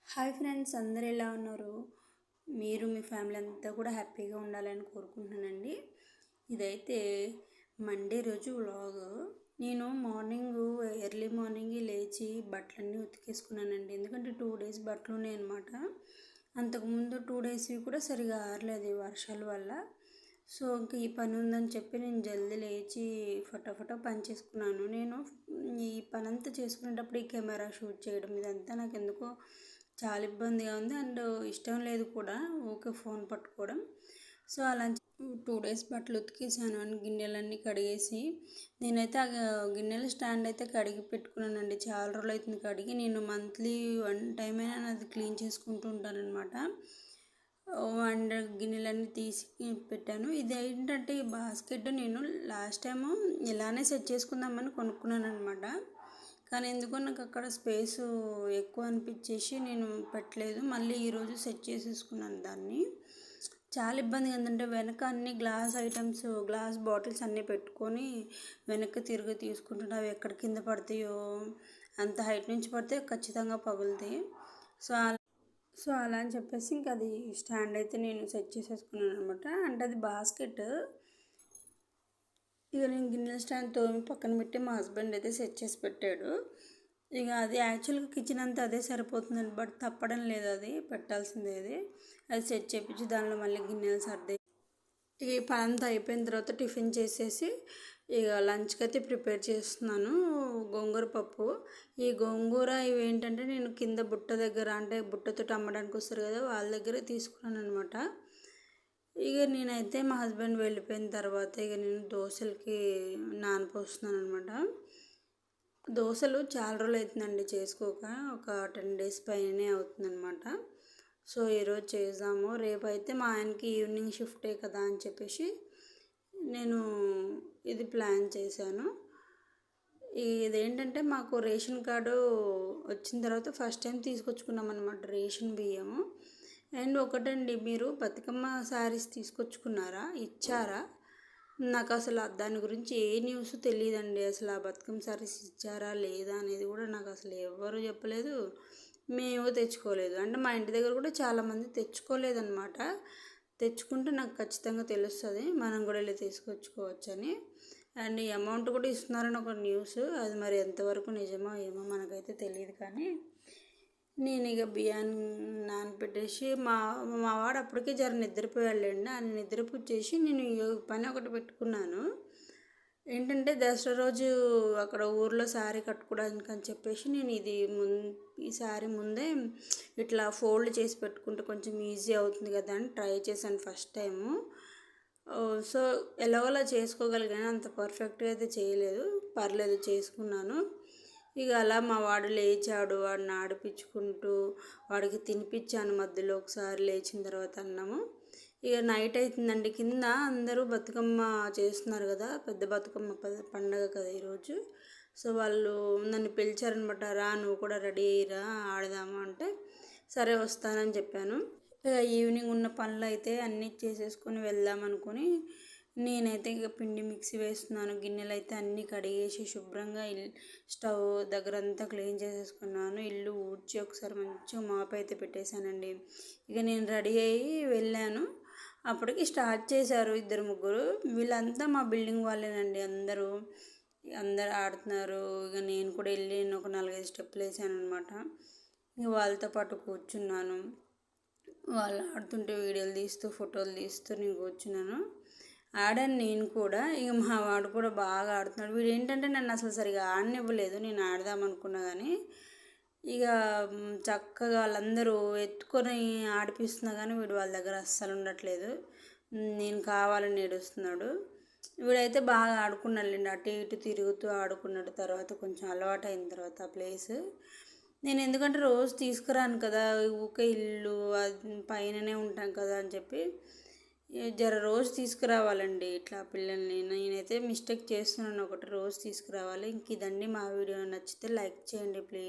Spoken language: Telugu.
హాయ్ ఫ్రెండ్స్, అందరు ఎలా ఉన్నారు? మీరు మీ ఫ్యామిలీ అంతా కూడా హ్యాపీగా ఉండాలని కోరుకుంటున్నానండి. ఇదైతే మండే రోజు వ్లాగ్. నేను ఎర్లీ మార్నింగ్ లేచి బట్టలన్నీ ఉతికేసుకున్నానండి. ఎందుకంటే 2 డేస్ బట్టలు ఉన్నాయి అన్నమాట. అంతకుముందు 2 డేస్వి కూడా సరిగా ఆరలేదు వర్షాల వల్ల. సో ఇంకా ఈ పని ఉందని చెప్పి నేను జల్దీ లేచి ఫటాఫటా పని చేసుకున్నాను. నేను ఈ పని అంతా చేసుకునేటప్పుడు ఈ కెమెరా షూట్ చేయడం ఇదంతా నాకు ఎందుకో చాలా ఇబ్బందిగా ఉంది అండ్ ఇష్టం లేదు కూడా ఊరికే ఫోన్ పట్టుకోవడం. సో అలా 2 డేస్ బట్టలు ఉతికేసాను అని గిన్నెలన్నీ కడిగేసి నేనైతే ఆ గిన్నెల స్టాండ్ అయితే కడిగి పెట్టుకున్నానండి. చాలా రోజులు అవుతుంది కడిగి. నేను మంత్లీ 1 టైం అయినా అది క్లీన్ చేసుకుంటూ ఉంటాను అనమాట. అండ్ గిన్నెలన్నీ తీసి పెట్టాను. ఇది ఏంటంటే ఈ బాస్కెట్ నేను లాస్ట్ టైము ఇలానే సెట్ చేసుకుందామని కొనుక్కున్నాను అనమాట. కానీ ఎందుకో నాకు అక్కడ స్పేసు ఎక్కువ అనిపించేసి నేను పెట్టలేదు. మళ్ళీ ఈరోజు సెట్ చేసేసుకున్నాను దాన్ని. చాలా ఇబ్బంది ఏంటంటే వెనక అన్ని గ్లాస్ ఐటమ్స్, గ్లాస్ బాటిల్స్ అన్నీ పెట్టుకొని వెనక్కి తిరిగి తీసుకుంటుంటే అవి ఎక్కడ కింద పడతాయో, అంత హైట్ నుంచి పడితే ఖచ్చితంగా పగులుతాయి. సో అలా అని చెప్పేసి ఇంకా అది స్టాండ్ అయితే నేను సెట్ చేసేసుకున్నాను అనమాట. అంటే అది బాస్కెట్. ఇక నేను గిన్నెల స్టాండ్ తోమి పక్కన పెట్టి మా హస్బెండ్ అయితే సెట్ చేసి పెట్టాడు. ఇక అది యాక్చువల్గా కిచెన్ అంతా అదే సరిపోతుందండి, బట్ తప్పడం లేదు, అది పెట్టాల్సిందే. అది సెట్ చేయించి దానిలో మళ్ళీ గిన్నెలు సర్ది ఈ పని అంతా అయిపోయిన తర్వాత టిఫిన్ చేసేసి ఇక లంచ్కి అయితే ప్రిపేర్ చేస్తున్నాను. గోంగూర పప్పు. ఈ గోంగూర ఇవి ఏంటంటే నేను కింద బుట్ట దగ్గర, అంటే బుట్టతో అమ్మడానికి వస్తారు కదా, వాళ్ళ దగ్గరే తీసుకున్నాను అనమాట. ఇక నేనైతే మా హస్బెండ్ వెళ్ళిపోయిన తర్వాత ఇక నేను దోశలకి నానపోస్తున్నాను అనమాట. దోశలు చాలా రోజులు అవుతుందండి చేసుకోక, ఒక 10 డేస్ పైనే అవుతుందన్నమాట. సో ఈరోజు చేద్దాము. రేపు అయితే మా ఆయనకి ఈవినింగ్ షిఫ్టే కదా అని చెప్పేసి నేను ఇది ప్లాన్ చేశాను. ఇదేంటంటే మాకు రేషన్ కార్డు వచ్చిన తర్వాత ఫస్ట్ టైం తీసుకొచ్చుకున్నాం అనమాట రేషన్ బియ్యము. అండ్ ఒకటండి, మీరు బతుకమ్మ శారీస్ తీసుకొచ్చుకున్నారా, ఇచ్చారా? నాకు అసలు దాని గురించి ఏ న్యూస్ తెలియదండి. అసలు ఆ బతుకమ్మ శారీస్ ఇచ్చారా లేదా అనేది కూడా నాకు అసలు ఎవ్వరూ చెప్పలేదు, మేము తెచ్చుకోలేదు. అంటే మా ఇంటి దగ్గర కూడా చాలామంది తెచ్చుకోలేదన్నమాట. తెచ్చుకుంటే నాకు ఖచ్చితంగా తెలుస్తుంది, మనం కూడా వెళ్ళి తీసుకొచ్చుకోవచ్చని. అండ్ ఈ అమౌంట్ కూడా ఇస్తున్నారని ఒక న్యూస్, అది మరి ఎంతవరకు నిజమో ఏమో మనకైతే తెలియదు. కానీ నేను ఇక బియ్యాన్ని నానపెట్టేసి మా వాడు అప్పటికే నిద్రపోయాళ్ళండి. ఆయన నిద్రపుచ్చేసి నేను ఈ పని ఒకటి పెట్టుకున్నాను. ఏంటంటే దసరా రోజు అక్కడ ఊర్లో శారీ కట్టుకోవడానికి అని చెప్పేసి నేను ఈ శారీ ముందే ఇట్లా ఫోల్డ్ చేసి పెట్టుకుంటే కొంచెం ఈజీ అవుతుంది కదా అని ట్రై చేశాను ఫస్ట్ టైము. సో ఎలాగోలా చేసుకోగలిగాను, అంత పర్ఫెక్ట్గా అయితే చేయలేదు, పర్లేదు చేసుకున్నాను. ఇక అలా మా వాడు లేచాడు, వాడిని ఆడిపించుకుంటూ వాడికి తినిపించాను మధ్యలో ఒకసారి లేచిన తర్వాత అన్నము. ఇక నైట్ అవుతుందండి, కింద అందరూ బతుకమ్మ చేస్తున్నారు కదా, పెద్ద బతుకమ్మ పండగ కదా ఈరోజు. సో వాళ్ళు నన్ను పిలిచారనమాట, రా నువ్వు కూడా రెడీ అయ్యిరా ఆడదాము అంటే సరే వస్తానని చెప్పాను. ఈవినింగ్ ఉన్న పనులు అయితే అన్నీ చేసేసుకొని వెళ్దాం అనుకుని నేనైతే ఇక పిండి మిక్సీ వేస్తున్నాను. గిన్నెలు అయితే అన్నీ కడిగేసి శుభ్రంగా స్టవ్ దగ్గర అంతా క్లీన్ చేసేసుకున్నాను. ఇల్లు ఊడ్చి ఒకసారి మంచిగా మాప్ అయితే పెట్టేశానండి. ఇక నేను రెడీ అయ్యి వెళ్ళాను. అప్పటికి స్టార్ట్ చేశారు 2-3. వీళ్ళంతా మా బిల్డింగ్ వాళ్ళేనండి. అందరూ ఆడుతున్నారు. ఇక నేను కూడా వెళ్ళి ఒక 4-5 స్టెప్పులు వేసాను అనమాట. ఇక వాళ్ళతో పాటు కూర్చున్నాను. వాళ్ళు ఆడుతుంటే వీడియోలు తీస్తూ ఫోటోలు తీస్తూ నేను కూర్చున్నాను. ఆడాను నేను కూడా. ఇక మా వాడు కూడా బాగా ఆడుతున్నాడు. వీడు ఏంటంటే నన్ను అసలు సరిగా ఆడనివ్వలేదు, నేను ఆడదామనుకున్నా కానీ. ఇక చక్కగా వాళ్ళందరూ ఎత్తుకొని ఆడిపిస్తున్నా కానీ వీడు వాళ్ళ దగ్గర అస్సలు ఉండట్లేదు. నేను కావాలని ఏడుస్తున్నాడు. వీడైతే బాగా ఆడుకున్నాడులేండి, అటు ఇటు తిరుగుతూ ఆడుకున్నాడు. తర్వాత కొంచెం అలవాటు అయిన తర్వాత ఆ ప్లేస్ నేను ఎందుకంటే రోజు తీసుకురాను కదా, ఊకే ఇల్లు పైననే ఉంటాం కదా అని చెప్పి రోజు తీసుకురావాలండి ఇట్లా పిల్లల్ని. నేనైతే మిస్టేక్ చేస్తున్నాను ఒకటి, రోజు తీసుకురావాలి. ఇంక ఇదండి మా వీడియో. నచ్చితే లైక్ చేయండి ప్లీజ్.